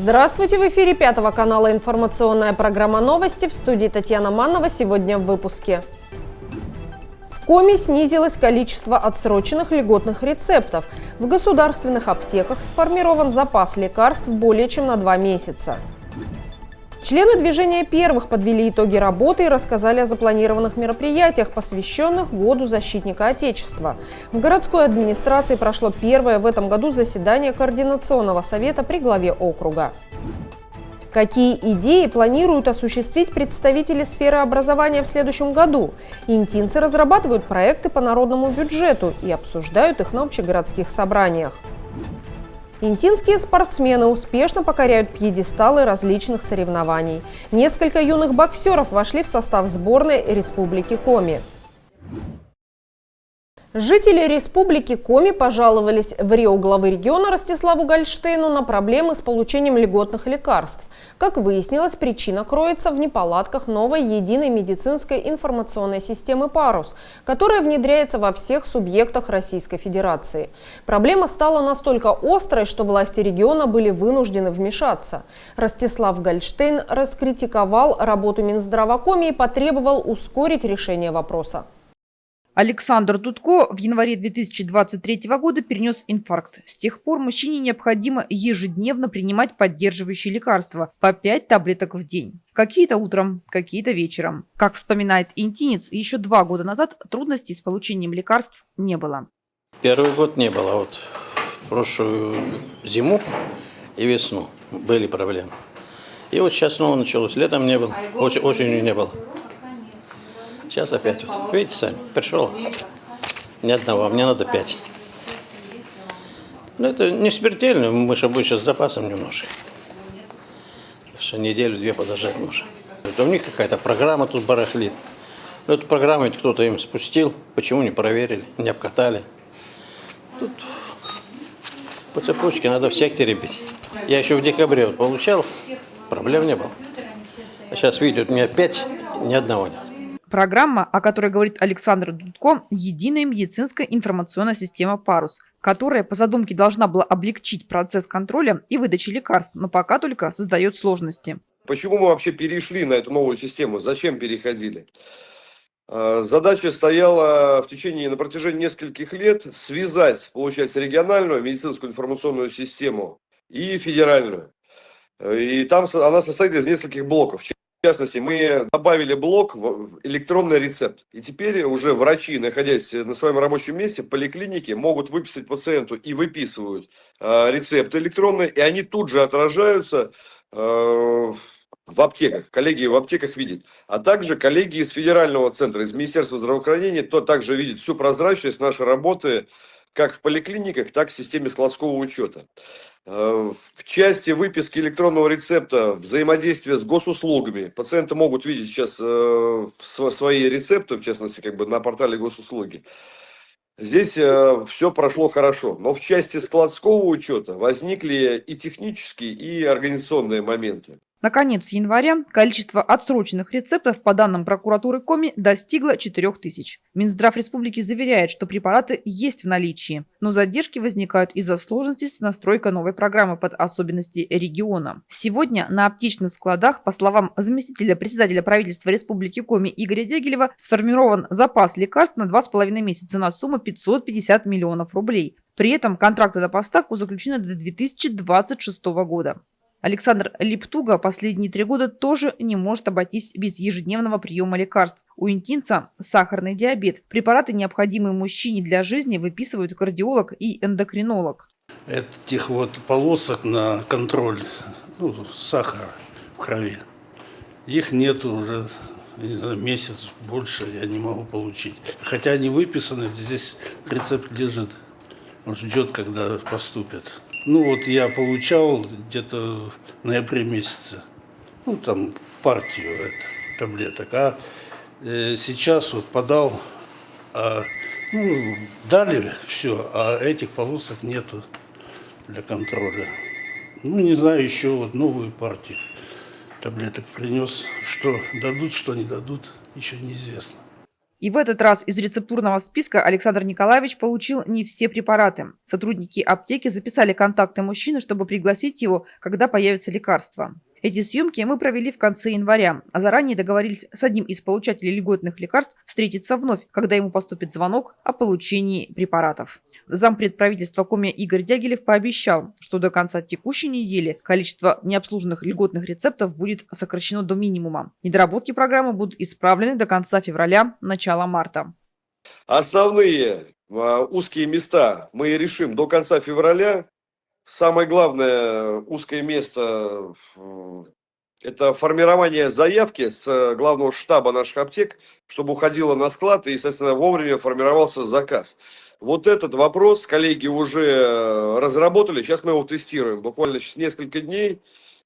Здравствуйте! В эфире Пятого канала информационная программа «Новости». В студии Татьяна Маннова. Сегодня в выпуске. В Коми снизилось количество отсроченных льготных рецептов. В государственных аптеках сформирован запас лекарств более чем на 2 месяца. Члены движения первых подвели итоги работы и рассказали о запланированных мероприятиях, посвященных Году защитника Отечества. В городской администрации прошло первое в этом году заседание Координационного совета при главе округа. Какие идеи планируют осуществить представители сферы образования в следующем году? Интинцы разрабатывают проекты по народному бюджету и обсуждают их на общегородских собраниях. Интинские спортсмены успешно покоряют пьедесталы различных соревнований. Несколько юных боксеров вошли в состав сборной Республики Коми. Жители Республики Коми пожаловались в РИО главы региона Ростиславу Гольштейну на проблемы с получением льготных лекарств. Как выяснилось, причина кроется в неполадках новой единой медицинской информационной системы «Парус», которая внедряется во всех субъектах Российской Федерации. Проблема стала настолько острой, что власти региона были вынуждены вмешаться. Ростислав Гольштейн раскритиковал работу Минздрава Коми и потребовал ускорить решение вопроса. Александр Дудко в январе 2023 года перенес инфаркт. С тех пор мужчине необходимо ежедневно принимать поддерживающие лекарства по 5 таблеток в день. Какие-то утром, какие-то вечером. Как вспоминает интинец, еще 2 года назад трудностей с получением лекарств не было. Первый год не было. Вот прошлую зиму и весну были проблемы. И вот сейчас снова началось. Летом не было, осенью не было. Сейчас опять, вот, видите сами, пришел, ни одного, а мне надо 5. Но это не смертельно, мы же будем сейчас с запасом немножко. Что неделю-2 подождать можно. Это у них какая-то программа тут барахлит. Но эту программу ведь кто-то им спустил, почему не проверили, не обкатали. Тут по цепочке надо в секторе бить. Я еще в декабре вот получал, проблем не было. А сейчас, видите, у меня 5, ни одного нет. Программа, о которой говорит Александр Дудко, единая медицинская информационная система «Парус», которая по задумке должна была облегчить процесс контроля и выдачи лекарств, но пока только создает сложности. Почему мы вообще перешли на эту новую систему? Зачем переходили? Задача стояла на протяжении нескольких лет связать, получается, региональную медицинскую информационную систему и федеральную. И там она состоит из нескольких блоков. В частности, мы добавили блок в электронный рецепт. И теперь уже врачи, находясь на своем рабочем месте в поликлинике, могут выписать пациенту и выписывают рецепты электронные, и они тут же отражаются в аптеках. Коллеги в аптеках видят. А также коллеги из федерального центра, из Министерства здравоохранения, то также видят всю прозрачность нашей работы как в поликлиниках, так и в системе складского учета. В части выписки электронного рецепта, взаимодействия с госуслугами, пациенты могут видеть сейчас свои рецепты, в частности, на портале госуслуги. Здесь все прошло хорошо, но в части складского учета возникли и технические, и организационные моменты. Наконец, с января количество отсроченных рецептов по данным прокуратуры Коми достигло 4000. Минздрав республики заверяет, что препараты есть в наличии, но задержки возникают из-за сложностей с настройкой новой программы под особенности региона. Сегодня на аптечных складах, по словам заместителя председателя правительства Республики Коми Игоря Дягилева, сформирован запас лекарств на 2,5 месяца на сумму 550 миллионов рублей. При этом контракты на поставку заключены до 2026 года. Александр Липтуга последние 3 года тоже не может обойтись без ежедневного приема лекарств. У интинца сахарный диабет. Препараты, необходимые мужчине для жизни, выписывают кардиолог и эндокринолог. Этих вот полосок на контроль сахара в крови, их нет уже месяц, больше я не могу получить. Хотя они выписаны, здесь рецепт лежит, он ждет, когда поступят. Я получал где-то в ноябре месяце, партию таблеток, а сейчас подал, дали все, а этих полосок нету для контроля. Не знаю, еще новую партию таблеток принес, что дадут, что не дадут, еще неизвестно. И в этот раз из рецептурного списка Александр Николаевич получил не все препараты. Сотрудники аптеки записали контакты мужчины, чтобы пригласить его, когда появится лекарство. Эти съемки мы провели в конце января, а заранее договорились с одним из получателей льготных лекарств встретиться вновь, когда ему поступит звонок о получении препаратов. Зампред правительства Коми Игорь Дягилев пообещал, что до конца текущей недели количество необслуженных льготных рецептов будет сокращено до минимума. Недоработки программы будут исправлены до конца февраля, начала марта. Основные узкие места мы решим до конца февраля. Самое главное узкое место – это формирование заявки с главного штаба наших аптек, чтобы уходило на склад и, естественно, вовремя формировался заказ. Вот этот вопрос коллеги уже разработали, сейчас мы его тестируем. Буквально через несколько дней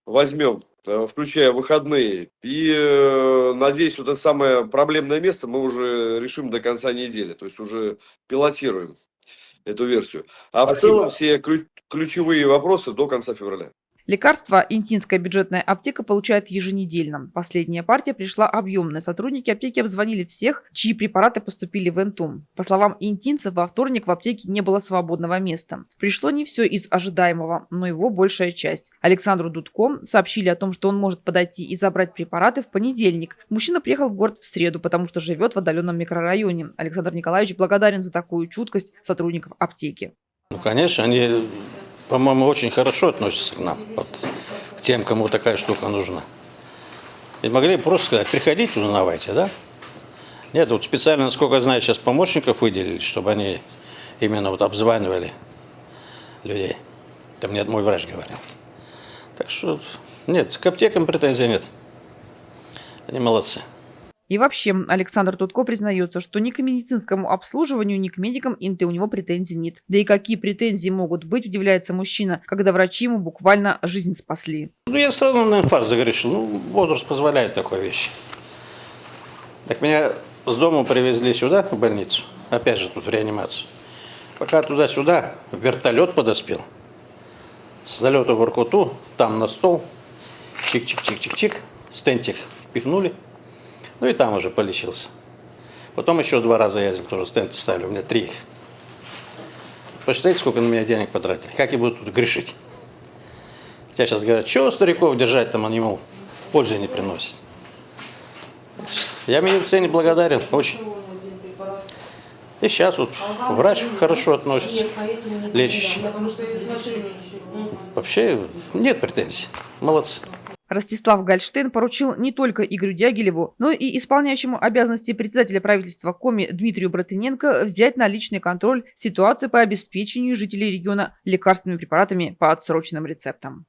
возьмем, включая выходные. И, надеюсь, вот это самое проблемное место мы уже решим до конца недели, то есть уже пилотируем эту версию. А в целом все ключевые вопросы до конца февраля. Лекарства Интинская бюджетная аптека получает еженедельно. Последняя партия пришла объемная. Сотрудники аптеки обзвонили всех, чьи препараты поступили в Интум. По словам интинцев, во вторник в аптеке не было свободного места. Пришло не все из ожидаемого, но его большая часть. Александру Дудко сообщили о том, что он может подойти и забрать препараты в понедельник. Мужчина приехал в город в среду, потому что живет в отдаленном микрорайоне. Александр Николаевич благодарен за такую чуткость сотрудников аптеки. Ну, конечно, они, по-моему, очень хорошо относятся к нам, вот, к тем, кому такая штука нужна. И могли просто сказать, приходите, узнавайте, да? Нет, вот специально, насколько я знаю, сейчас помощников выделили, чтобы они именно вот обзванивали людей. Это мне мой врач говорил. Так что, нет, к аптекам претензий нет. Они молодцы. И вообще, Александр Дудко признается, что ни к медицинскому обслуживанию, ни к медикам Инты у него претензий нет. Да и какие претензии могут быть, удивляется мужчина, когда врачи ему буквально жизнь спасли. Ну, я сразу на инфаркт загрешил. Ну, возраст позволяет такой вещи. Так меня с дома привезли сюда, в больницу. Опять же, тут в реанимацию. Пока туда-сюда вертолет подоспел. С залета в Воркуту, там на стол. Чик-чик-чик-чик-чик. Стентик впихнули. Ну и там уже полечился. Потом еще 2 раза ездил, тоже стенты ставили, у меня 3 их. Посчитайте, сколько на меня денег потратили, как я буду тут грешить. Хотя сейчас говорят, что стариков держать там, они, мол, пользы не приносят. Я медицине благодарен, очень. И сейчас вот врач хорошо относится, лечащий. Вообще нет претензий, молодцы. Ростислав Гольштейн поручил не только Игорю Дягилеву, но и исполняющему обязанности председателя правительства Коми Дмитрию Братыненко взять на личный контроль ситуации по обеспечению жителей региона лекарственными препаратами по отсроченным рецептам.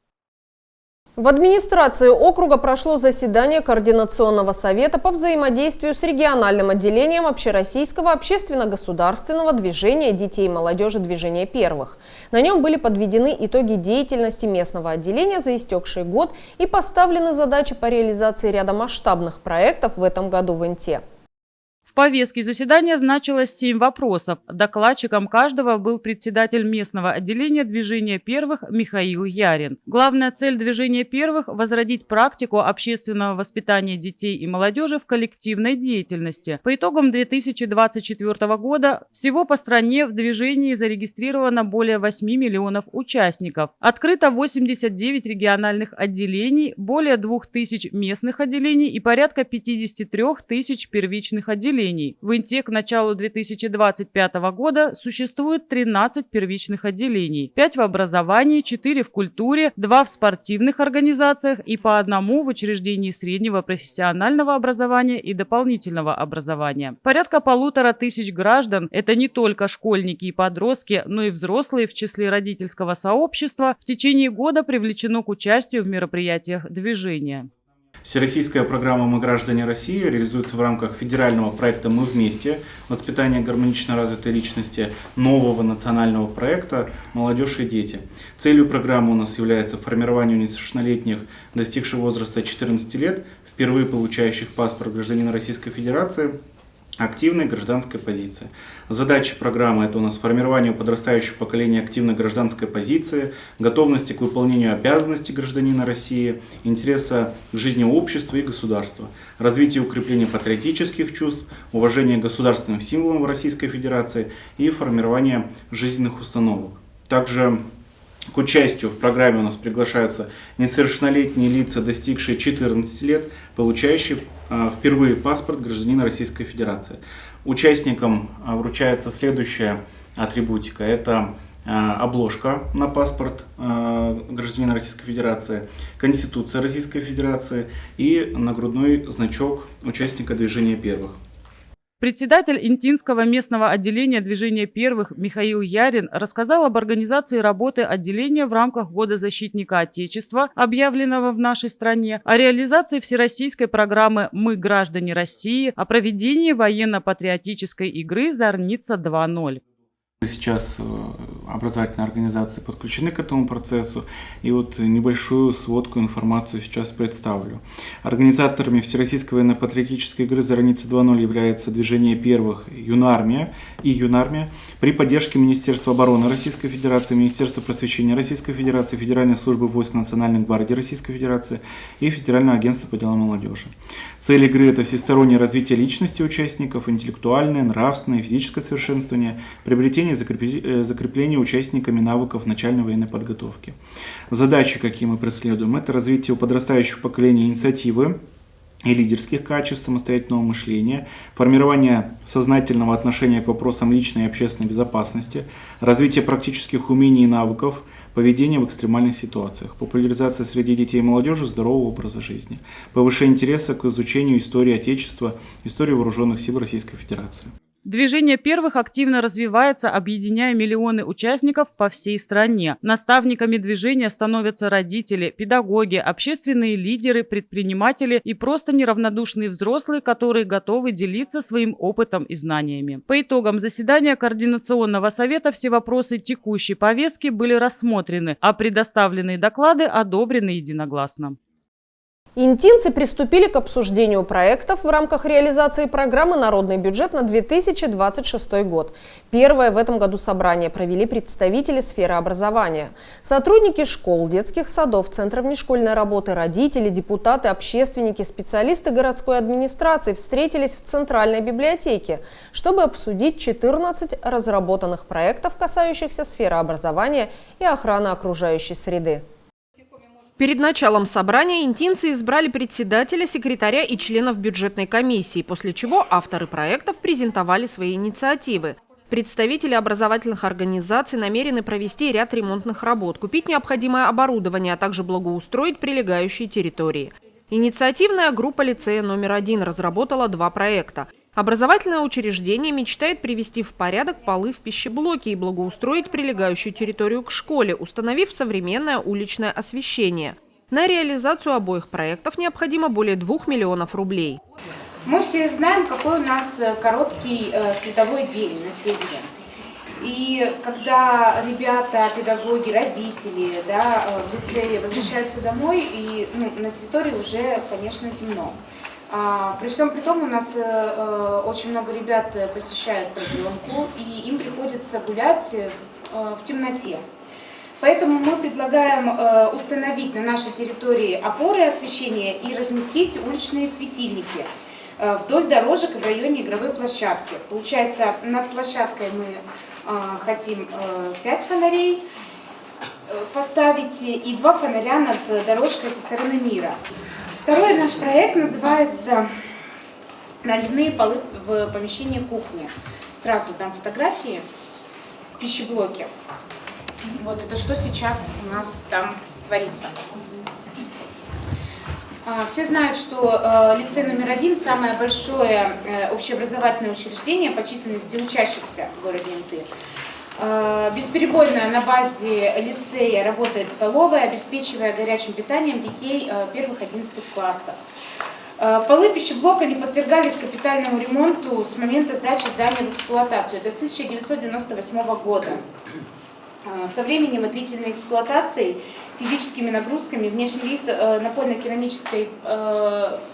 В администрации округа прошло заседание Координационного совета по взаимодействию с региональным отделением Общероссийского общественно-государственного движения детей и молодежи «Движение первых». На нем были подведены итоги деятельности местного отделения за истекший год и поставлены задачи по реализации ряда масштабных проектов в этом году в Инте. В повестке заседания значилось 7 вопросов. Докладчиком каждого был председатель местного отделения «Движения первых» Михаил Ярин. Главная цель «Движения первых» – возродить практику общественного воспитания детей и молодежи в коллективной деятельности. По итогам 2024 года всего по стране в движении зарегистрировано более 8 миллионов участников. Открыто 89 региональных отделений, более 2000 местных отделений и порядка 53 тысяч первичных отделений. В Инте к началу 2025 года существует 13 первичных отделений, 5 в образовании, 4 в культуре, 2 в спортивных организациях и по 1 в учреждении среднего профессионального образования и дополнительного образования. Порядка 1500 граждан – это не только школьники и подростки, но и взрослые в числе родительского сообщества в течение года привлечено к участию в мероприятиях движения. Всероссийская программа «Мы граждане России» реализуется в рамках федерального проекта «Мы вместе. Воспитание гармонично развитой личности», нового национального проекта «Молодежь и дети». Целью программы у нас является формирование несовершеннолетних, достигших возраста 14 лет, впервые получающих паспорт гражданина Российской Федерации, активной гражданской позиции. Задачи программы – это у нас формирование у подрастающего поколения активной гражданской позиции, готовности к выполнению обязанностей гражданина России, интереса к жизни общества и государства, развитие и укрепление патриотических чувств, уважение к государственным символам Российской Федерации и формирование жизненных установок. Также к участию в программе у нас приглашаются несовершеннолетние лица, достигшие 14 лет, получающие впервые паспорт гражданина Российской Федерации. Участникам вручается следующая атрибутика. Это обложка на паспорт гражданина Российской Федерации, Конституция Российской Федерации и нагрудной значок участника движения первых. Председатель Интинского местного отделения движения первых Михаил Ярин рассказал об организации работы отделения в рамках Года защитника Отечества, объявленного в нашей стране, о реализации всероссийской программы «Мы граждане России», о проведении военно-патриотической игры «Зорница 2.0». Сейчас образовательные организации подключены к этому процессу, и вот небольшую сводку, информацию сейчас представлю. Организаторами Всероссийской военно-патриотической игры «Зорница 2.0» является движение первых «Юнармия» и «Юнармия» при поддержке Министерства обороны Российской Федерации, Министерства просвещения Российской Федерации, Федеральной службы войск Национальной гвардии Российской Федерации и Федерального агентства по делам молодежи. Цель игры – это всестороннее развитие личности участников, интеллектуальное, нравственное, физическое совершенствование, приобретение и закрепление участниками навыков начальной военной подготовки. Задачи, какие мы преследуем, это развитие у подрастающего поколения инициативы и лидерских качеств, самостоятельного мышления, формирование сознательного отношения к вопросам личной и общественной безопасности, развитие практических умений и навыков, поведения в экстремальных ситуациях, популяризация среди детей и молодежи здорового образа жизни, повышение интереса к изучению истории Отечества, истории вооруженных сил Российской Федерации. Движение первых активно развивается, объединяя миллионы участников по всей стране. Наставниками движения становятся родители, педагоги, общественные лидеры, предприниматели и просто неравнодушные взрослые, которые готовы делиться своим опытом и знаниями. По итогам заседания Координационного совета все вопросы текущей повестки были рассмотрены, а предоставленные доклады одобрены единогласно. Интинцы приступили к обсуждению проектов в рамках реализации программы «Народный бюджет» на 2026 год. Первое в этом году собрание провели представители сферы образования. Сотрудники школ, детских садов, центров внешкольной работы, родители, депутаты, общественники, специалисты городской администрации встретились в Центральной библиотеке, чтобы обсудить 14 разработанных проектов, касающихся сферы образования и охраны окружающей среды. Перед началом собрания интинцы избрали председателя, секретаря и членов бюджетной комиссии, после чего авторы проектов презентовали свои инициативы. Представители образовательных организаций намерены провести ряд ремонтных работ, купить необходимое оборудование, а также благоустроить прилегающие территории. Инициативная группа лицея номер 1 разработала 2 проекта. Образовательное учреждение мечтает привести в порядок полы в пищеблоке и благоустроить прилегающую территорию к школе, установив современное уличное освещение. На реализацию обоих проектов необходимо более 2 миллионов рублей. Мы все знаем, какой у нас короткий световой день на севере. И когда ребята, педагоги, родители в лицее возвращаются домой, и на территории уже, конечно, темно. При всем при том у нас очень много ребят посещают продленку, и им приходится гулять в темноте. Поэтому мы предлагаем установить на нашей территории опоры освещения и разместить уличные светильники вдоль дорожек и в районе игровой площадки. Получается, над площадкой мы хотим 5 фонарей поставить и 2 фонаря над дорожкой со стороны мира. Второй наш проект называется «Наливные полы в помещении кухни». Сразу дам фотографии в пищеблоке. Вот это что сейчас у нас там творится. Все знают, что лицей номер 1 – самое большое общеобразовательное учреждение по численности учащихся в городе Инты. Бесперебойно на базе лицея работает столовая, обеспечивая горячим питанием детей первых 11 классов. Полы пищеблока не подвергались капитальному ремонту с момента сдачи здания в эксплуатацию. Это с 1998 года. Со временем и длительной эксплуатацией, физическими нагрузками, внешний вид напольно-керамической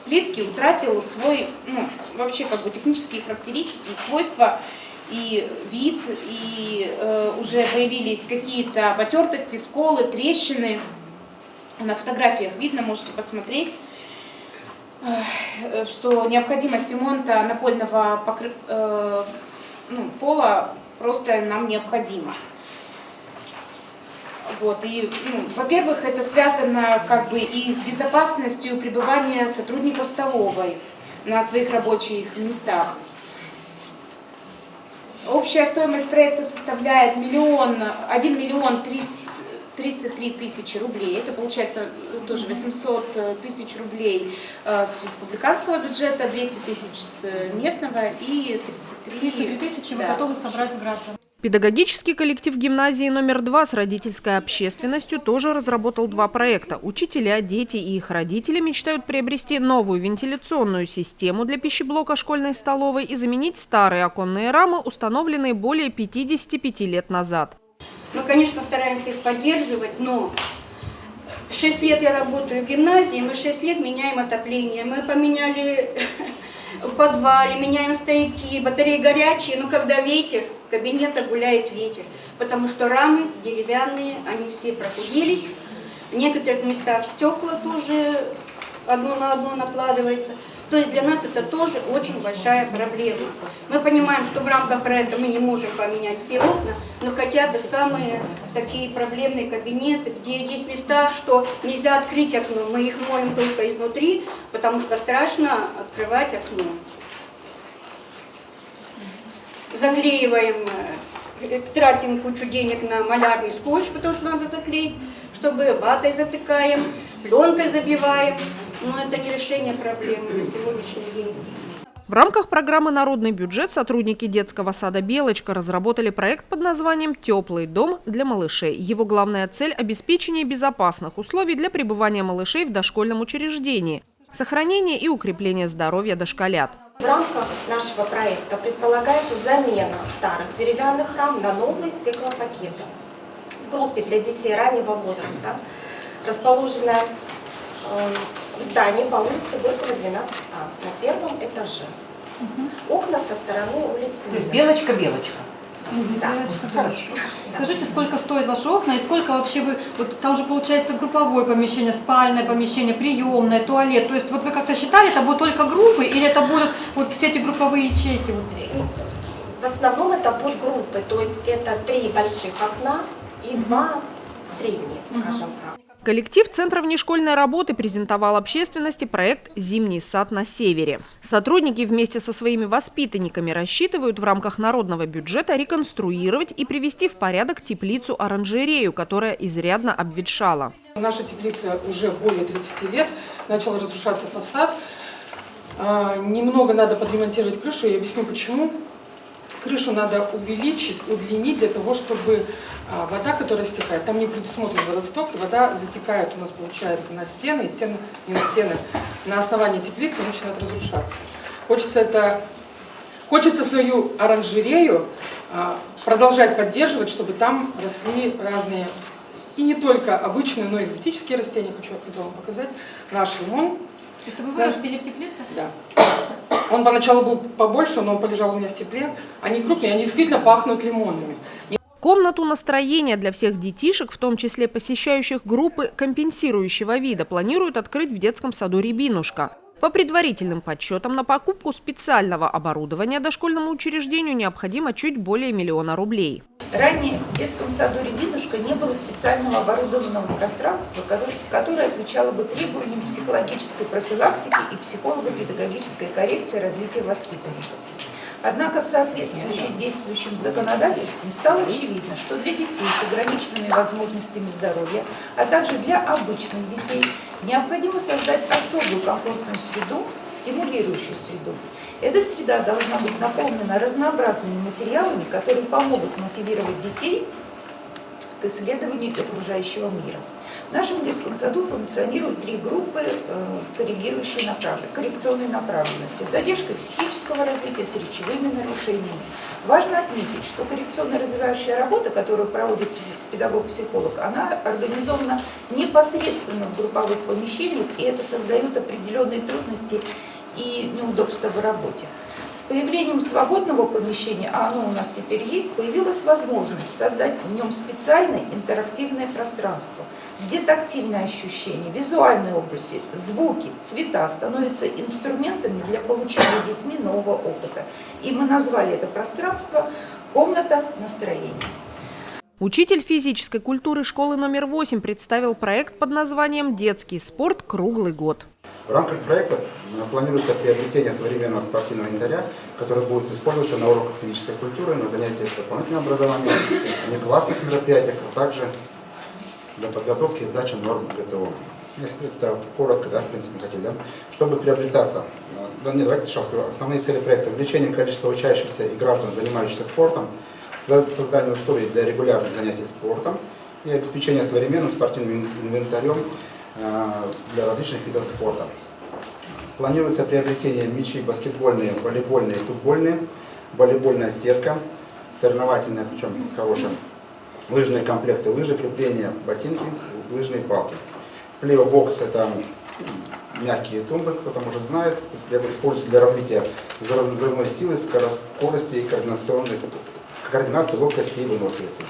плитки утратил свой, вообще как бы технические характеристики и свойства, и вид, и уже появились какие-то потертости, сколы, трещины. На фотографиях видно, можете посмотреть, что необходимость ремонта напольного пола просто нам необходима. Вот, и, во-первых, это связано как бы и с безопасностью пребывания сотрудников столовой на своих рабочих местах. Общая стоимость проекта составляет 1 миллион 33 тысячи рублей. Это получается тоже 800 тысяч рублей с республиканского бюджета, 200 тысяч с местного и 33 тысячи вы готовы собрать с граждан. Педагогический коллектив гимназии номер 2 с родительской общественностью тоже разработал 2 проекта. Учителя, дети и их родители мечтают приобрести новую вентиляционную систему для пищеблока школьной столовой и заменить старые оконные рамы, установленные более 55 лет назад. Мы, конечно, стараемся их поддерживать, но 6 лет я работаю в гимназии, мы 6 лет меняем отопление. Мы поменяли в подвале, меняем стояки, батареи горячие, но когда ветер, в кабинетах гуляет ветер, потому что рамы деревянные, они все прохудились. В некоторых местах стекла тоже одно на одно накладывается. То есть для нас это тоже очень большая проблема. Мы понимаем, что в рамках проекта мы не можем поменять все окна, но хотя бы самые такие проблемные кабинеты, где есть места, что нельзя открыть окно, мы их моем только изнутри, потому что страшно открывать окно. Заклеиваем, тратим кучу денег на малярный скотч, потому что надо заклеить, чтобы ватой затыкаем, пленкой забиваем. Но это не решение проблемы на сегодняшний день. В рамках программы «Народный бюджет» сотрудники детского сада «Белочка» разработали проект под названием «Теплый дом для малышей». Его главная цель – обеспечение безопасных условий для пребывания малышей в дошкольном учреждении, сохранение и укрепление здоровья дошколят. В рамках нашего проекта предполагается замена старых деревянных рам на новые стеклопакеты. В группе для детей раннего возраста расположена в здании по улице Горького, 12А, на первом этаже. Окна со стороны улицы. То есть белочка-белочка. Да. Хорошо. Скажите, сколько стоят ваши окна и сколько вообще вы, вот там же получается групповое помещение, спальное помещение, приемное, туалет. То есть вот вы как-то считали, это будут только группы или это будут вот все эти групповые ячейки? В основном это будут группы, то есть это 3 больших окна и 2 средние, скажем так. Коллектив Центра внешкольной работы презентовал общественности проект «Зимний сад на севере». Сотрудники вместе со своими воспитанниками рассчитывают в рамках народного бюджета реконструировать и привести в порядок теплицу-оранжерею, которая изрядно обветшала. Наша теплица уже более 30 лет, начал разрушаться фасад. Немного надо подремонтировать крышу, я объясню почему. Крышу надо увеличить, удлинить для того, чтобы вода, которая стекает, там не предусмотрен водосток, и вода затекает у нас, получается, на стены, и стены, не на стены, на основании теплицы начинает разрушаться. Хочется свою оранжерею продолжать поддерживать, чтобы там росли разные, и не только обычные, но и экзотические растения. Хочу вам показать. Наш лимон. Это вы вырастили в теплице? Да. Он поначалу был побольше, но он полежал у меня в тепле. Они крупные, они действительно пахнут лимонами. Комнату настроения для всех детишек, в том числе посещающих группы компенсирующего вида, планируют открыть в детском саду «Рябинушка». По предварительным подсчетам, на покупку специального оборудования дошкольному учреждению необходимо чуть более 1 миллиона рублей. Ранее в детском саду «Рябинушка» не было специального оборудованного пространства, которое отвечало бы требованиям психологической профилактики и психолого-педагогической коррекции развития воспитанников. Однако в соответствии с действующим законодательством стало очевидно, что для детей с ограниченными возможностями здоровья, а также для обычных детей необходимо создать особую комфортную среду, стимулирующую среду. Эта среда должна быть наполнена разнообразными материалами, которые помогут мотивировать детей к к исследованию окружающего мира. В нашем детском саду функционируют 3 группы коррекционной направленности с задержкой психического развития, с речевыми нарушениями. Важно отметить, что коррекционно-развивающая работа, которую проводит педагог-психолог, она организована непосредственно в групповых помещениях, и это создает определенные трудности и неудобства в работе. С появлением свободного помещения, а оно у нас теперь есть, появилась возможность создать в нем специальное интерактивное пространство, где тактильные ощущения, визуальные образы, звуки, цвета становятся инструментами для получения детьми нового опыта. И мы назвали это пространство «Комната настроения». Учитель физической культуры школы номер 8 представил проект под названием «Детский спорт круглый год». В рамках проекта планируется приобретение современного спортивного инвентаря, который будет использоваться на уроках физической культуры, на занятиях дополнительного образования, на классных мероприятиях, а также для подготовки и сдачи норм ГТО. Если это коротко, да, в принципе, хотели, да, чтобы приобретаться. Давайте сначала скажу. Основные цели проекта: увеличение количества учащихся и граждан, занимающихся спортом, создание условий для регулярных занятий спортом и обеспечение современным спортивным инвентарем для различных видов спорта. Планируется приобретение мячей баскетбольные, волейбольные, футбольные, волейбольная сетка, соревновательная, причем хорошая, лыжные комплекты, лыжи, крепления, ботинки, лыжные палки. Плео-бокс — это мягкие тумбы, кто-то может знает, используются для развития взрывной силы, скорости и координации, ловкости и выносливости.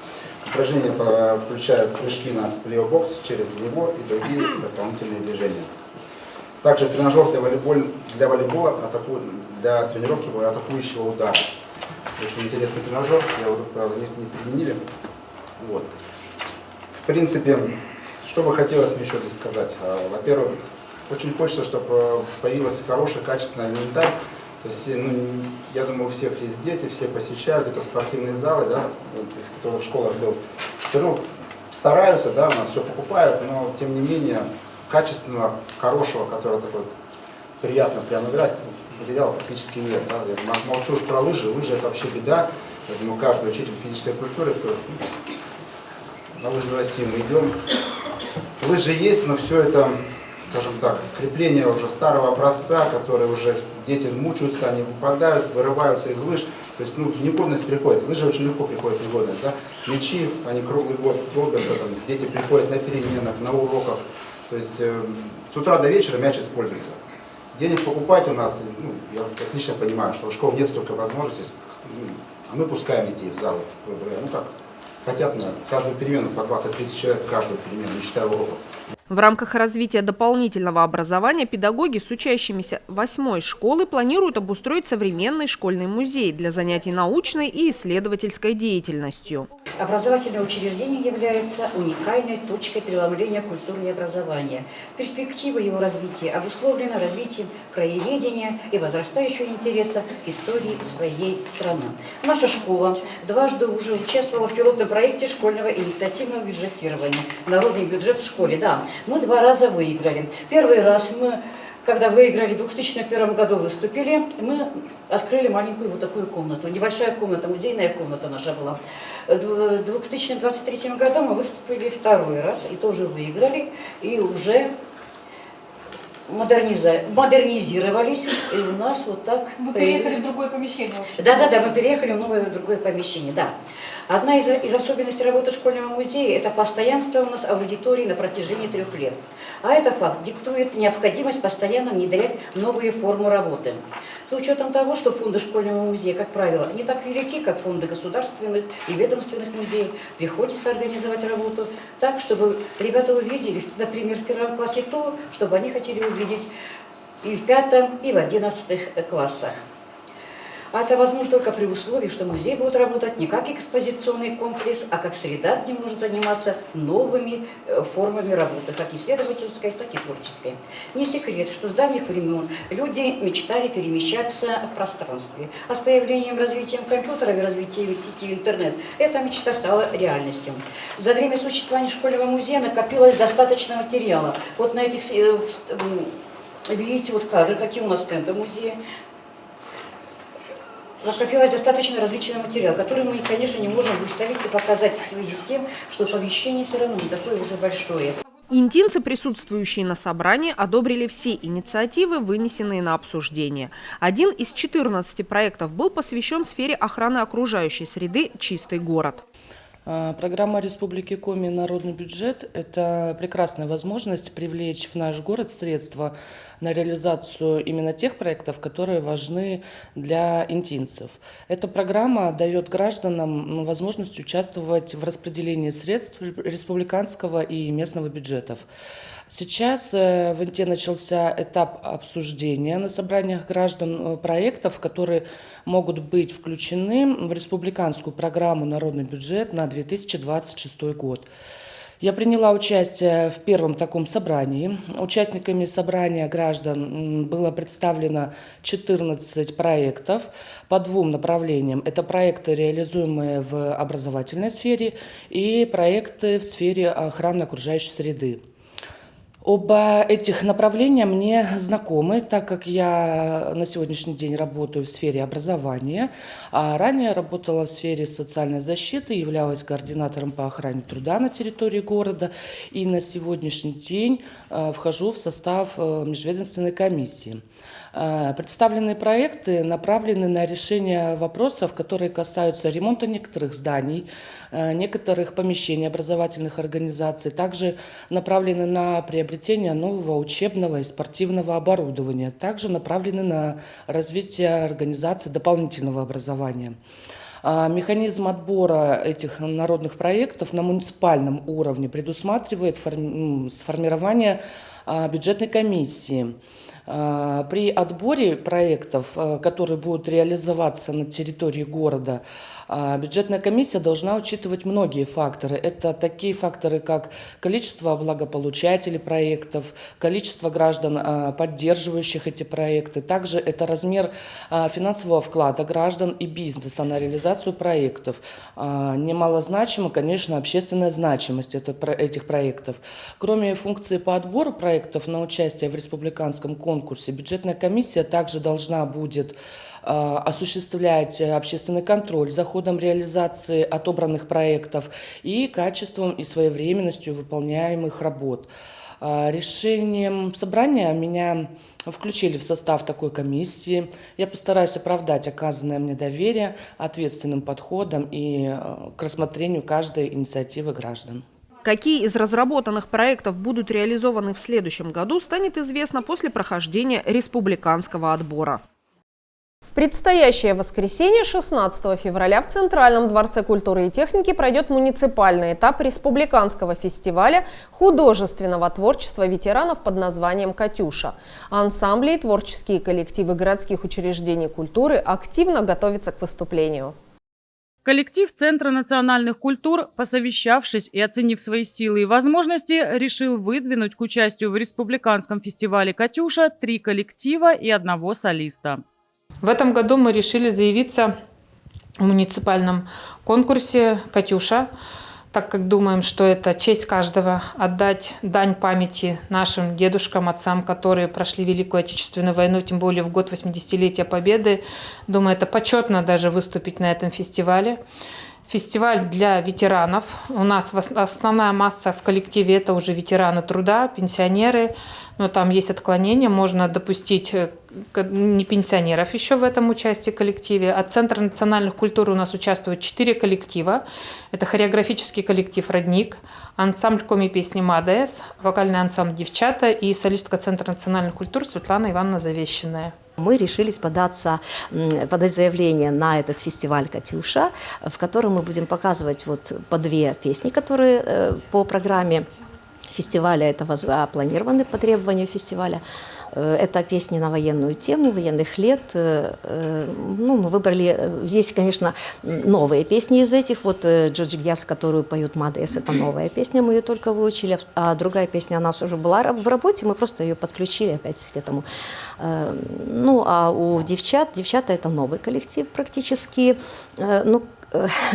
Упражнения включают прыжки на плео-бокс через него и другие дополнительные движения. Также тренажер для волейбола, для тренировки атакующего удара. Очень интересный тренажер, его, правда, не применили. Вот. В принципе, что бы хотелось мне еще здесь сказать. Во-первых, очень хочется, чтобы появился хороший, качественный инвентарь. То есть, я думаю, у всех есть дети, все посещают это спортивные залы, да, которые в школах был. Все равно стараются, да, у нас все покупают, но тем не менее качественного, хорошего, который такой приятно прям играть, материала практически нет. Да. Я молчу уж про лыжи. Лыжи — это вообще беда. Поэтому каждый учитель физической культуры, кто на лыжную Россию мы идем. Лыжи есть, но все это, скажем так, крепление уже старого образца, которые уже дети мучаются, они выпадают, вырываются из лыж. То есть, в негодность приходит. Лыжи очень легко приходят в негодность. Да? Мячи, они круглый год долбятся, там, дети приходят на переменах, на уроках. То есть с утра до вечера мяч используется. Денег покупать у нас, я отлично понимаю, что у школ нет столько возможностей, а мы пускаем детей в залы. Хотят каждую перемену по 20-30 человек, каждую перемену, не считая уроков. В рамках развития дополнительного образования педагоги с учащимися 8-й школы планируют обустроить современный школьный музей для занятий научной и исследовательской деятельностью. Образовательное учреждение является уникальной точкой преломления культуры и образования. Перспектива его развития обусловлена развитием краеведения и возрастающего интереса к истории своей страны. Наша школа дважды уже участвовала в пилотном проекте школьного инициативного бюджетирования. Народный бюджет в школе, да. Мы 2 раза выиграли. Первый раз мы, когда выиграли, в 2001 году выступили, мы открыли маленькую вот такую комнату. Небольшая комната, музейная комната наша была. В 2023 году мы выступили 2-й раз и тоже выиграли. И уже модернизировались. И у нас вот так... Вы переехали в другое помещение? Да, мы переехали в новое другое помещение, да. Одна из особенностей работы школьного музея – это постоянство у нас аудитории на протяжении 3 лет. А этот факт диктует необходимость постоянно внедрять новые формы работы. С учетом того, что фонды школьного музея, как правило, не так велики, как фонды государственных и ведомственных музеев, приходится организовать работу так, чтобы ребята увидели, например, в 1 классе то, чтобы они хотели увидеть и в 5 и в 11 классах. А это возможно только при условии, что музей будет работать не как экспозиционный комплекс, а как среда, где может заниматься новыми формами работы, как исследовательской, так и творческой. Не секрет, что с давних времен люди мечтали перемещаться в пространстве. А с появлением, развитием компьютеров и развитием сети интернет, эта мечта стала реальностью. За время существования школьного музея накопилось достаточно материала. Вот на этих, видите, вот кадры, какие у нас стенды музея. накопилось достаточно различный материал, который мы, конечно, не можем выставить и показать в связи с тем, что помещение все равно не такое уже большое. Интинцы, присутствующие на собрании, одобрили все инициативы, вынесенные на обсуждение. Один из 14 проектов был посвящен сфере охраны окружающей среды «Чистый город». Программа Республики Коми «Народный бюджет» – это прекрасная возможность привлечь в наш город средства на реализацию именно тех проектов, которые важны для интинцев. Эта программа дает гражданам возможность участвовать в распределении средств республиканского и местного бюджетов. Сейчас в Инте начался этап обсуждения на собраниях граждан проектов, которые могут быть включены в республиканскую программу «Народный бюджет» на 2026 год. Я приняла участие в первом таком собрании. Участниками собрания граждан было представлено 14 проектов по двум направлениям. Это проекты, реализуемые в образовательной сфере, и проекты в сфере охраны окружающей среды. Оба этих направления мне знакомы, так как я на сегодняшний день работаю в сфере образования, а ранее работала в сфере социальной защиты, являлась координатором по охране труда на территории города и на сегодняшний день вхожу в состав межведомственной комиссии. Представленные проекты направлены на решение вопросов, которые касаются ремонта некоторых зданий, некоторых помещений образовательных организаций, также направлены на приобретение нового учебного и спортивного оборудования, также направлены на развитие организации дополнительного образования. Механизм отбора этих народных проектов на муниципальном уровне предусматривает сформирование бюджетной комиссии. При отборе проектов, которые будут реализоваться на территории города, бюджетная комиссия должна учитывать многие факторы. Это такие факторы, как количество благополучателей проектов, количество граждан, поддерживающих эти проекты. Также это размер финансового вклада граждан и бизнеса на реализацию проектов. Немалозначима, конечно, общественная значимость этих проектов. Кроме функции по отбору проектов на участие в республиканском конкурсе, бюджетная комиссия также должна будет осуществлять общественный контроль за ходом реализации отобранных проектов и качеством и своевременностью выполняемых работ. Решением собрания меня включили в состав такой комиссии. Я постараюсь оправдать оказанное мне доверие ответственным подходом и к рассмотрению каждой инициативы граждан. Какие из разработанных проектов будут реализованы в следующем году, станет известно после прохождения республиканского отбора. В предстоящее воскресенье, 16 февраля, в Центральном дворце культуры и техники пройдет муниципальный этап республиканского фестиваля художественного творчества ветеранов под названием «Катюша». Ансамбли и творческие коллективы городских учреждений культуры активно готовятся к выступлению. Коллектив Центра национальных культур, посовещавшись и оценив свои силы и возможности, решил выдвинуть к участию в республиканском фестивале «Катюша» 3 коллектива и 1 солиста. В этом году мы решили заявиться в муниципальном конкурсе «Катюша», так как думаем, что это честь каждого отдать дань памяти нашим дедушкам, отцам, которые прошли Великую Отечественную войну, тем более в год 80-летия Победы. Думаю, это почетно даже выступить на этом фестивале. Фестиваль для ветеранов. У нас основная масса в коллективе – это уже ветераны труда, пенсионеры. Но там есть отклонения, можно допустить не пенсионеров еще в этом участии в коллективе. От Центра национальных культур у нас участвуют 4 коллектива. Это хореографический коллектив «Родник», ансамбль коми-песни «МАДС», вокальный ансамбль «Девчата» и солистка Центра национальных культур Светлана Ивановна Завещанная. Мы решились подать заявление на этот фестиваль «Катюша», в котором мы будем показывать по 2 песни, которые по программе фестиваля этого запланированы по требованию фестиваля. Это песни на военную тему, военных лет. Мы выбрали здесь, конечно, новые песни из этих. «Джоджи Гьяс», которую поют МАДС, это новая песня, мы ее только выучили. А другая песня у нас уже была в работе, мы просто ее подключили опять к этому. А у девчата это новый коллектив практически.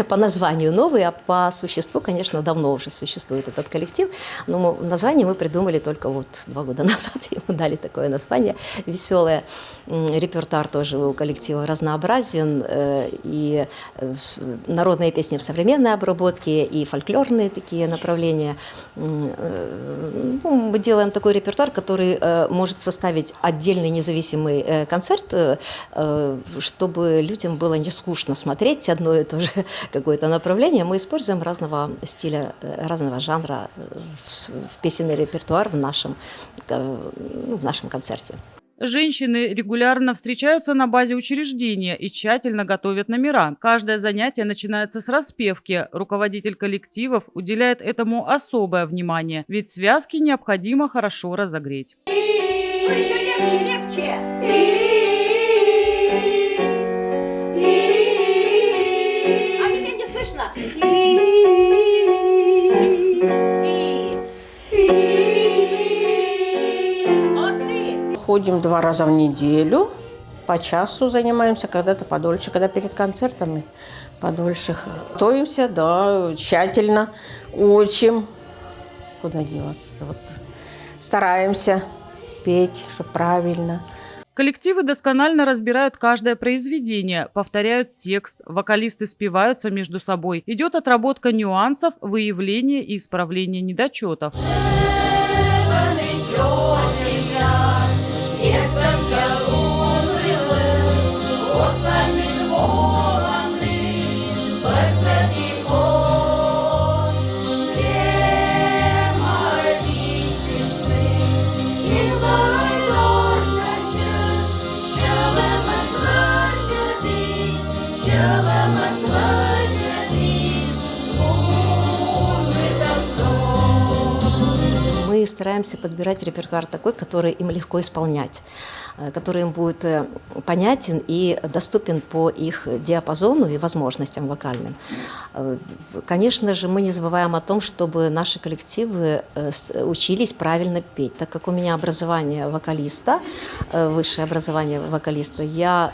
по названию новый, а по существу, конечно, давно уже существует этот коллектив. Но название мы придумали только вот 2 года назад, ему дали такое название веселое. Репертуар тоже у коллектива разнообразен, и народные песни в современной обработке, и фольклорные такие направления. Мы делаем такой репертуар, который может составить отдельный независимый концерт, чтобы людям было не скучно смотреть одно и то же какое-то направление. Мы используем разного стиля, разного жанра в песенный репертуар в нашем концерте. Женщины регулярно встречаются на базе учреждения и тщательно готовят номера. Каждое занятие начинается с распевки. Руководитель коллективов уделяет этому особое внимание, ведь связки необходимо хорошо разогреть. Еще легче. А меня не слышно? Ходим 2 раза в неделю, по часу занимаемся, когда-то подольше, когда перед концертами подольше. Готовимся, да, тщательно, учим. Куда деваться? Вот. Стараемся петь, чтобы правильно. Коллективы досконально разбирают каждое произведение, повторяют текст, вокалисты спеваются между собой. Идет отработка нюансов, выявление и исправление недочетов. Мы стараемся подбирать репертуар такой, который им легко исполнять, который им будет понятен и доступен по их диапазону и возможностям вокальным. Конечно же, мы не забываем о том, чтобы наши коллективы учились правильно петь. Так как у меня образование вокалиста, высшее образование вокалиста, я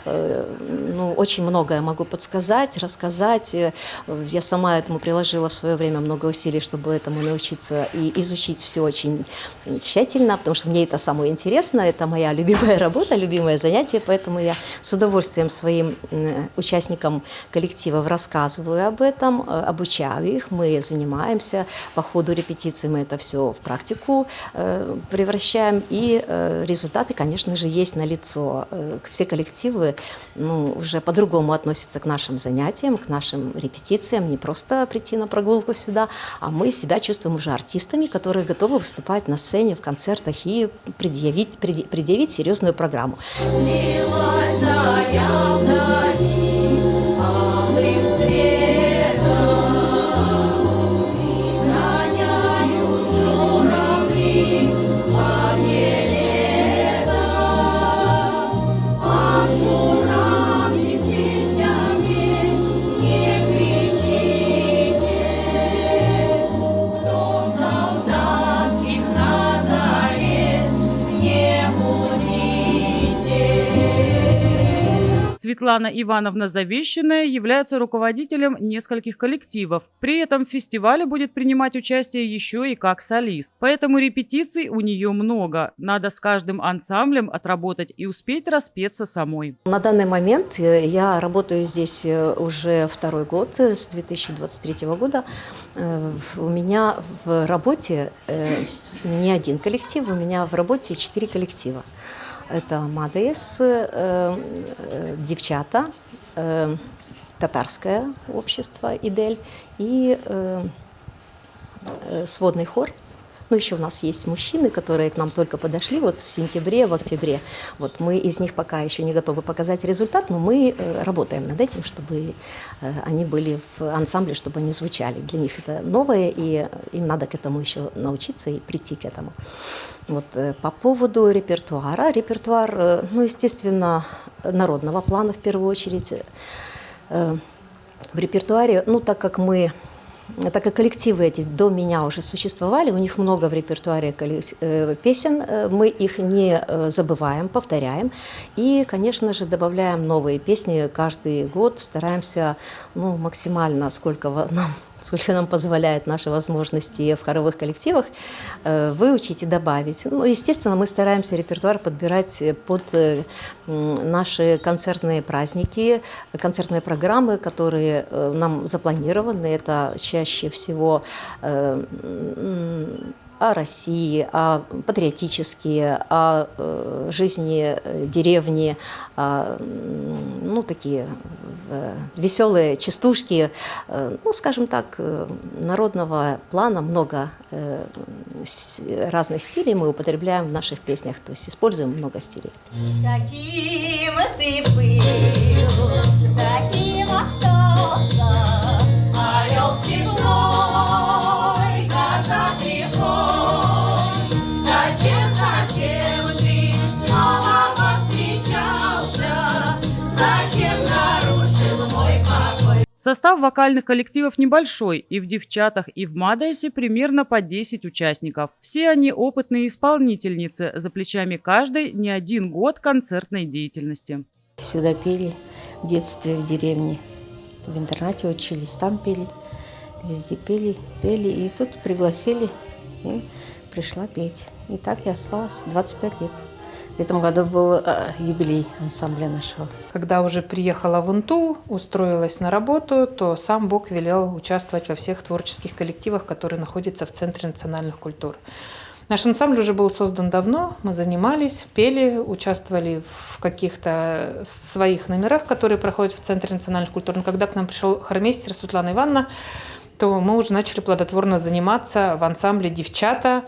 очень многое могу подсказать, рассказать. Я сама этому приложила в свое время много усилий, чтобы этому научиться и изучить все очень тщательно, потому что мне это самое интересное, это моя любимая работа, любимое занятие, поэтому я с удовольствием своим участникам коллективов рассказываю об этом, обучаю их, мы занимаемся, по ходу репетиции мы это все в практику превращаем, и результаты, конечно же, есть налицо. Все коллективы уже по-другому относятся к нашим занятиям, к нашим репетициям, не просто прийти на прогулку сюда, а мы себя чувствуем уже артистами, которые готовы выступать на сцене, в концертах и предъявить серьезную программу. Светлана Ивановна Завещанная является руководителем нескольких коллективов. При этом в фестивале будет принимать участие еще и как солист. Поэтому репетиций у нее много. Надо с каждым ансамблем отработать и успеть распеться самой. На данный момент я работаю здесь уже 2-й год, с 2023 года. У меня в работе не один коллектив, у меня в работе 4 коллектива. Это МАДЕС, девчата, татарское общество «Идель» и сводный хор. Еще у нас есть мужчины, которые к нам только подошли в сентябре, в октябре. Мы из них пока еще не готовы показать результат, но мы работаем над этим, чтобы они были в ансамбле, чтобы они звучали. Для них это новое, и им надо к этому еще научиться и прийти к этому. По поводу репертуара. Репертуар, естественно, народного плана в первую очередь. В репертуаре, так как мы так как коллективы эти до меня уже существовали, у них много в репертуаре песен, мы их не забываем, повторяем. И, конечно же, добавляем новые песни каждый год, стараемся максимально, сколько нам позволяют наши возможности в хоровых коллективах, выучить и добавить. Естественно, мы стараемся репертуар подбирать под наши концертные праздники, концертные программы, которые нам запланированы. Это чаще всего о России, о патриотические, о жизни деревни, такие веселые частушки, скажем так, народного плана, много разных стилей мы употребляем в наших песнях, то есть используем много стилей. Таким ты был, таким остался, орел степной, казак лихой. Зачем ты снова повстречался? Зачем нарушил мой покой? Состав вокальных коллективов небольшой, и в «Девчатах», и в «Мадайсе» примерно по 10 участников. Все они опытные исполнительницы, за плечами каждой не один год концертной деятельности. Всегда пели в детстве в деревне, в интернате учились, там пели, везде пели, и тут пригласили, и пришла петь. И так и осталось 25 лет. В этом году был юбилей ансамбля нашего. Когда уже приехала в Унту, устроилась на работу, то сам Бог велел участвовать во всех творческих коллективах, которые находятся в Центре национальных культур. Наш ансамбль уже был создан давно, мы занимались, пели, участвовали в каких-то своих номерах, которые проходят в Центре национальных культур. Но когда к нам пришел хормейстер Светлана Ивановна, то мы уже начали плодотворно заниматься в ансамбле «Девчата».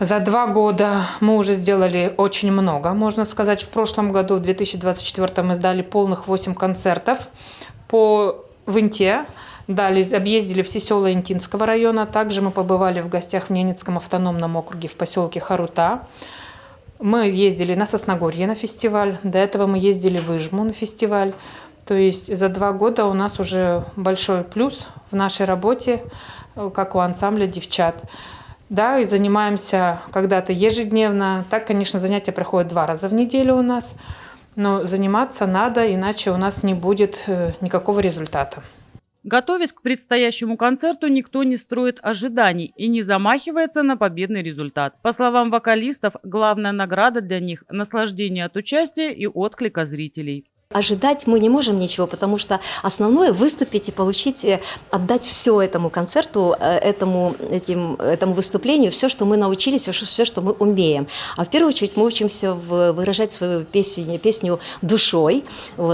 За 2 года мы уже сделали очень много, можно сказать. В прошлом году, в 2024, мы сдали полных 8 концертов в Инте. Объездили все села Интинского района. Также мы побывали в гостях в Ненецком автономном округе в поселке Харута. Мы ездили на Сосногорье на фестиваль. До этого мы ездили в Ижму на фестиваль. То есть за 2 года у нас уже большой плюс в нашей работе, как у ансамбля «Девчат». Да, и занимаемся когда-то ежедневно. Так, конечно, занятия проходят 2 раза в неделю у нас. Но заниматься надо, иначе у нас не будет никакого результата. Готовясь к предстоящему концерту, никто не строит ожиданий и не замахивается на победный результат. По словам вокалистов, главная награда для них – наслаждение от участия и отклика зрителей. Ожидать мы не можем ничего, потому что основное – выступить и получить, отдать все этому концерту, этому выступлению, все, что мы научились, все, что мы умеем. А в первую очередь мы учимся выражать свою песню душой,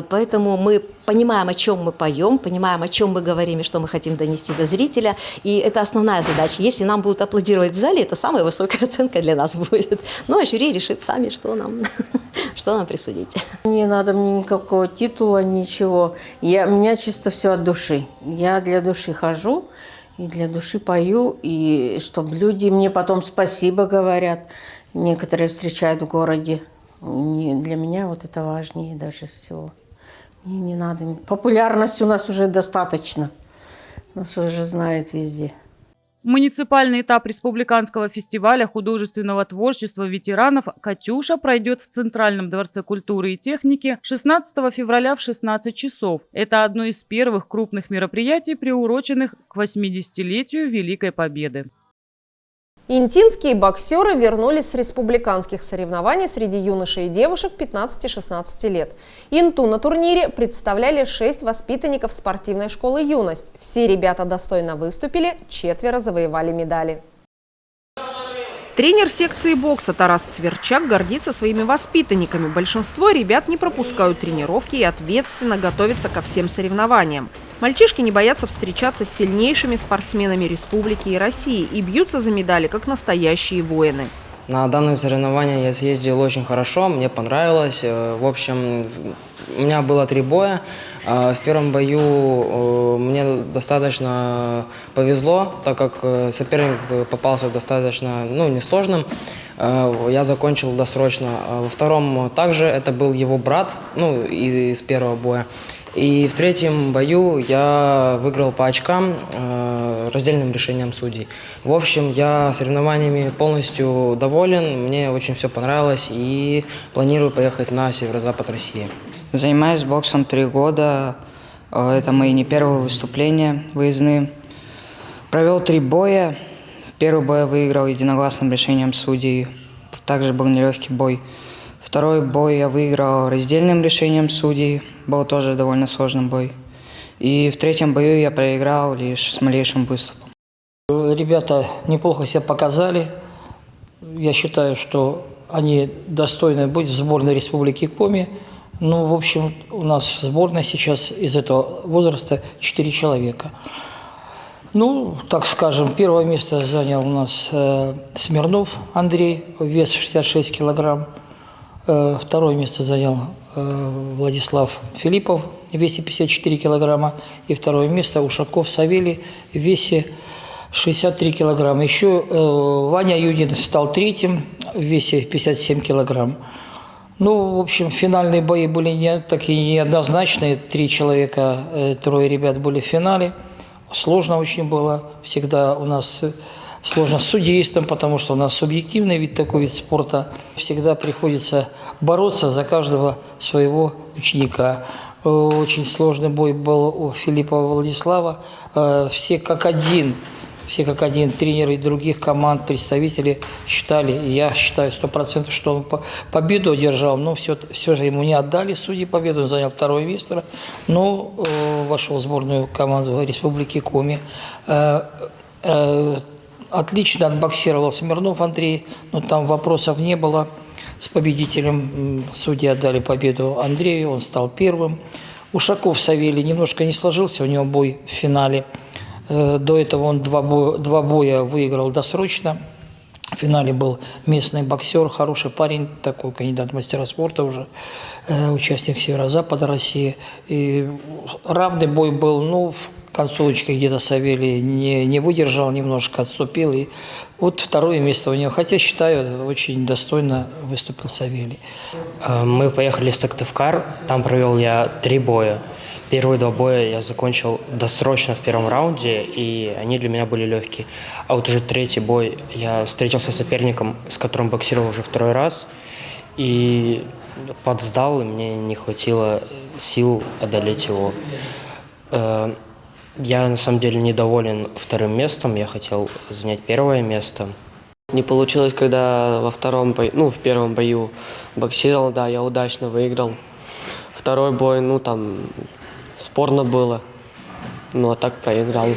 поэтому мы понимаем, о чем мы поем, понимаем, о чем мы говорим и что мы хотим донести до зрителя. И это основная задача. Если нам будут аплодировать в зале, это самая высокая оценка для нас будет. А жюри решит сами, что нам присудить. Не надо мне никакого титула, ничего. У меня чисто все от души. Я для души хожу и для души пою, и чтобы люди мне потом спасибо говорят. Некоторые встречают в городе. Для меня это важнее даже всего. Мне не надо. Популярности у нас уже достаточно. Нас уже знают везде. Муниципальный этап республиканского фестиваля художественного творчества ветеранов «Катюша» пройдет в Центральном дворце культуры и техники 16 февраля в 16 часов. Это одно из первых крупных мероприятий, приуроченных к 80-летию Великой Победы. Интинские боксеры вернулись с республиканских соревнований среди юношей и девушек 15-16 лет. Инту на турнире представляли 6 воспитанников спортивной школы «Юность». Все ребята достойно выступили, 4 завоевали медали. Тренер секции бокса Тарас Цверчак гордится своими воспитанниками. Большинство ребят не пропускают тренировки и ответственно готовятся ко всем соревнованиям. Мальчишки не боятся встречаться с сильнейшими спортсменами республики и России и бьются за медали, как настоящие воины. На данные соревнования я съездил очень хорошо, мне понравилось. В общем, у меня было 3 боя. В первом бою мне достаточно повезло, так как соперник попался достаточно несложным. Я закончил досрочно. Во втором также это был его брат, из первого боя. И в третьем бою я выиграл по очкам раздельным решением судей. В общем, я соревнованиями полностью доволен, мне очень все понравилось и планирую поехать на северо-запад России. Занимаюсь боксом 3 года, это мои не первые выступления выездные. Провел 3 боя, первый бой я выиграл единогласным решением судей, также был нелегкий бой. Второй бой я выиграл раздельным решением судей, был тоже довольно сложный бой. И в третьем бою я проиграл лишь с малейшим выступом. Ребята неплохо себя показали. Я считаю, что они достойны быть в сборной Республики Коми. Ну, в общем, у нас в сборной сейчас из этого возраста 4 человека. Ну, так скажем, первое место занял у нас Смирнов Андрей, вес 66 килограмм. Второе место занял Владислав Филиппов в весе 54 килограмма. И второе место Ушаков Савелий в весе 63 килограмма. Еще Ваня Юдин стал третьим в весе 57 килограмм. Ну, в общем, финальные бои были такие неоднозначные. 3 человека, 3 ребят были в финале. Сложно очень было. Всегда у нас сложно с судейством, потому что у нас субъективный вид, такой вид спорта. Всегда приходится бороться за каждого своего ученика. Очень сложный бой был у Филиппова Владислава. Все как один тренеры других команд, представители считали, и я считаю 100%, что он победу одержал, но все же ему не отдали судьи победу, он занял 2 место, но вошел в сборную команду Республики Коми. Отлично отбоксировал Смирнов Андрей, но там вопросов не было. С победителем судьи отдали победу Андрею, он стал первым. Ушаков Савелий немножко не сложился, у него бой в финале. До этого он 2 боя выиграл досрочно. В финале был местный боксер, хороший парень, такой кандидат в мастера спорта уже, участник северо-запада России. И равный бой был, ну, в концовочке где-то Савелий не выдержал, немножко отступил. И вот 2 место у него, хотя, считаю, очень достойно выступил Савелий. Мы поехали в Сыктывкар, там провел я 3 боя. Первые 2 боя я закончил досрочно в первом раунде, и они для меня были легкие. А вот уже 3-й бой я встретился с соперником, с которым боксировал уже 2-й раз, и подсдал, и мне не хватило сил одолеть его. Я на самом деле недоволен 2-м местом, я хотел занять 1-е место. Не получилось, когда в первом бою боксировал, да, я удачно выиграл. 2-й бой, там спорно было, а так проиграл.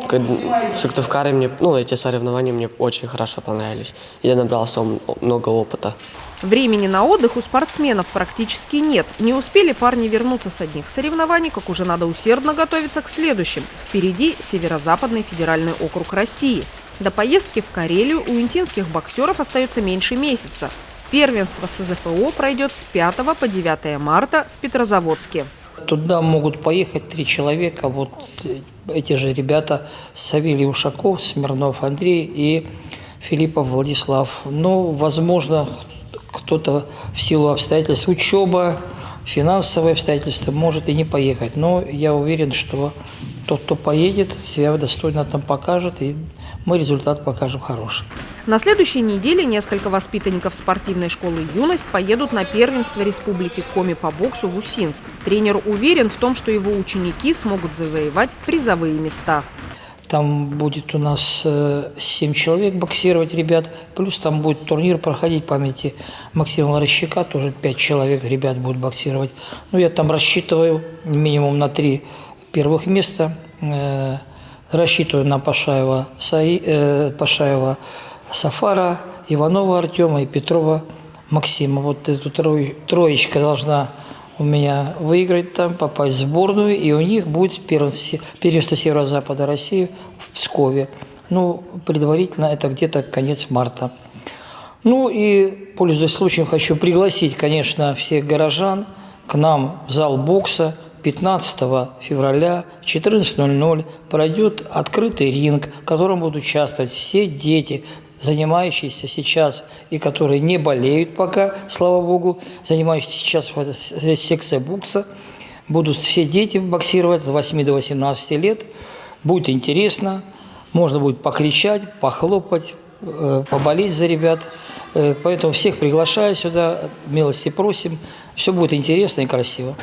В Сыктывкаре эти соревнования мне очень хорошо понравились. Я набрался много опыта. Времени на отдых у спортсменов практически нет. Не успели парни вернуться с одних соревнований, как уже надо усердно готовиться к следующим. Впереди Северо-Западный федеральный округ России. До поездки в Карелию у интинских боксеров остается меньше месяца. Первенство СЗФО пройдет с 5 по 9 марта в Петрозаводске. Туда могут поехать 3 человека, вот эти же ребята: Савелий Ушаков, Смирнов Андрей и Филиппов Владислав. Но, возможно, кто-то в силу обстоятельств, учеба, финансовые обстоятельства, может и не поехать. Но я уверен, что тот, кто поедет, себя достойно там покажет, и мы результат покажем хороший. На следующей неделе несколько воспитанников спортивной школы «Юность» поедут на первенство Республики Коми по боксу в Усинск. Тренер уверен в том, что его ученики смогут завоевать призовые места. Там будет у нас 7 человек боксировать, ребят. Плюс там будет турнир проходить памяти Максима Ларощака. Тоже 5 человек ребят будут боксировать. Я там рассчитываю минимум на 3 первых места. Рассчитываю на Пашаева Сафара, Иванова Артема и Петрова Максима. Вот эту троечка должна у меня выиграть там, попасть в сборную, и у них будет первенство Северо-Запада России в Пскове. Предварительно это где-то конец марта. И, пользуясь случаем, хочу пригласить, конечно, всех горожан к нам в зал бокса. 15 февраля в 14:00 пройдет открытый ринг, в котором будут участвовать все дети, занимающиеся сейчас и которые не болеют пока, слава богу, занимающиеся сейчас в секции бокса. Будут все дети боксировать с 8 до 18 лет. Будет интересно. Можно будет покричать, похлопать, поболеть за ребят. Поэтому всех приглашаю сюда, милости просим. Все будет интересно и красиво.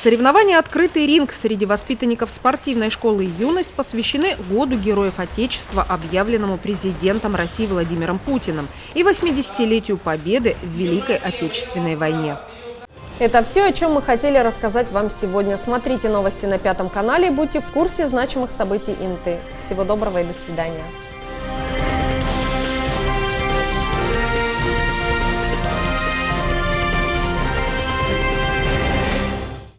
Соревнования «Открытый ринг» среди воспитанников спортивной школы «Юность» посвящены Году Героев Отечества, объявленному президентом России Владимиром Путиным, и 80-летию Победы в Великой Отечественной войне. Это все, о чем мы хотели рассказать вам сегодня. Смотрите новости на 5 канале и будьте в курсе значимых событий Инты. Всего доброго и до свидания.